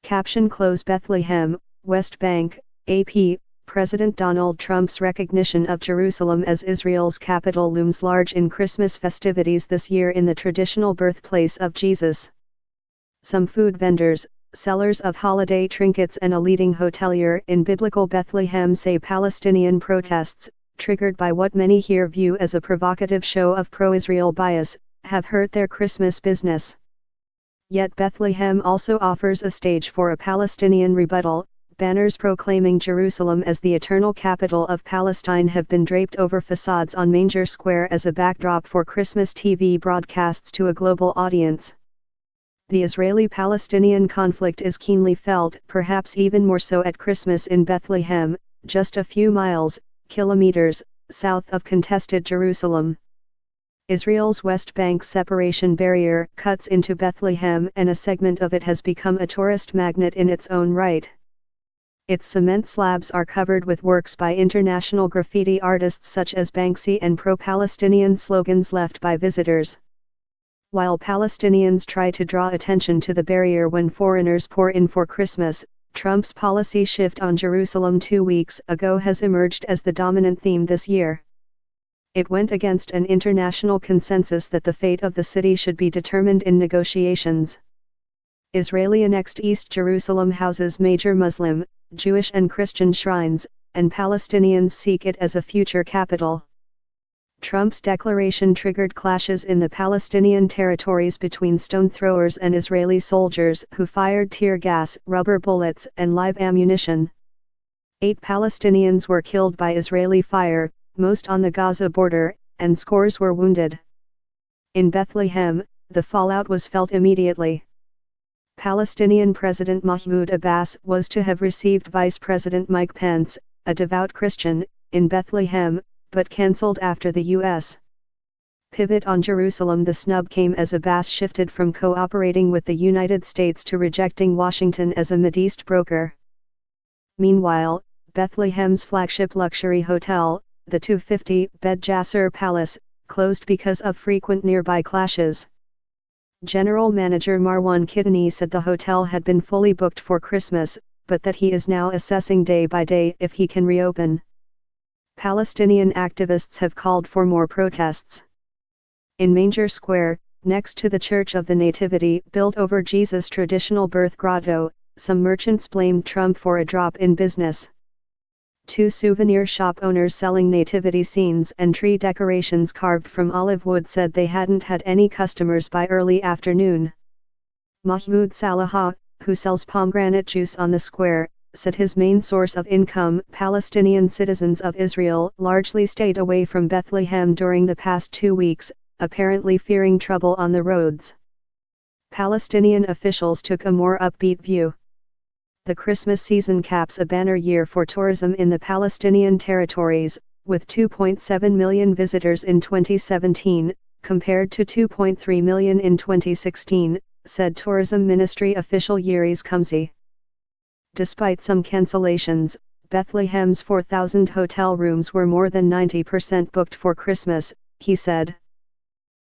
Caption Close Bethlehem, West Bank, AP, President Donald Trump's recognition of Jerusalem as Israel's capital looms large in Christmas festivities this year in the traditional birthplace of Jesus. Some food vendors, sellers of holiday trinkets and a leading hotelier in biblical Bethlehem say Palestinian protests, triggered by what many here view as a provocative show of pro-Israel bias, have hurt their Christmas business. Yet Bethlehem also offers a stage for a Palestinian rebuttal. Banners proclaiming Jerusalem as the eternal capital of Palestine have been draped over facades on Manger Square as a backdrop for Christmas TV broadcasts to a global audience. The Israeli-Palestinian conflict is keenly felt, perhaps even more so at Christmas in Bethlehem, just a few kilometers, south of contested Jerusalem. Israel's West Bank separation barrier cuts into Bethlehem, and a segment of it has become a tourist magnet in its own right. Its cement slabs are covered with works by international graffiti artists such as Banksy and pro-Palestinian slogans left by visitors. While Palestinians try to draw attention to the barrier when foreigners pour in for Christmas, Trump's policy shift on Jerusalem 2 weeks ago has emerged as the dominant theme this year. It went against an international consensus that the fate of the city should be determined in negotiations. Israeli-annexed East Jerusalem houses major Muslim, Jewish and Christian shrines, and Palestinians seek it as a future capital. Trump's declaration triggered clashes in the Palestinian territories between stone throwers and Israeli soldiers who fired tear gas, rubber bullets, and live ammunition. 8 Palestinians were killed by Israeli fire, most on the Gaza border, and scores were wounded. In Bethlehem, the fallout was felt immediately. Palestinian President Mahmoud Abbas was to have received Vice President Mike Pence, a devout Christian, in Bethlehem, but cancelled after the U.S. pivot on Jerusalem. The snub came as Abbas shifted from cooperating with the United States to rejecting Washington as a Mideast broker. Meanwhile, Bethlehem's flagship luxury hotel, the 250-bed Jasser Palace, closed because of frequent nearby clashes. General Manager Marwan Kidney said the hotel had been fully booked for Christmas, but that he is now assessing day by day if he can reopen. Palestinian activists have called for more protests. In Manger Square, next to the Church of the Nativity built over Jesus' traditional birth grotto, some merchants blamed Trump for a drop in business. 2 souvenir shop owners selling nativity scenes and tree decorations carved from olive wood said they hadn't had any customers by early afternoon. Mahmoud Salaha, who sells pomegranate juice on the square, said his main source of income, Palestinian citizens of Israel, largely stayed away from Bethlehem during the past 2 weeks, apparently fearing trouble on the roads. Palestinian officials took a more upbeat view. The Christmas season caps a banner year for tourism in the Palestinian territories, with 2.7 million visitors in 2017, compared to 2.3 million in 2016, said Tourism Ministry official Yuriz Kumsi. Despite some cancellations, Bethlehem's 4,000 hotel rooms were more than 90% booked for Christmas, he said.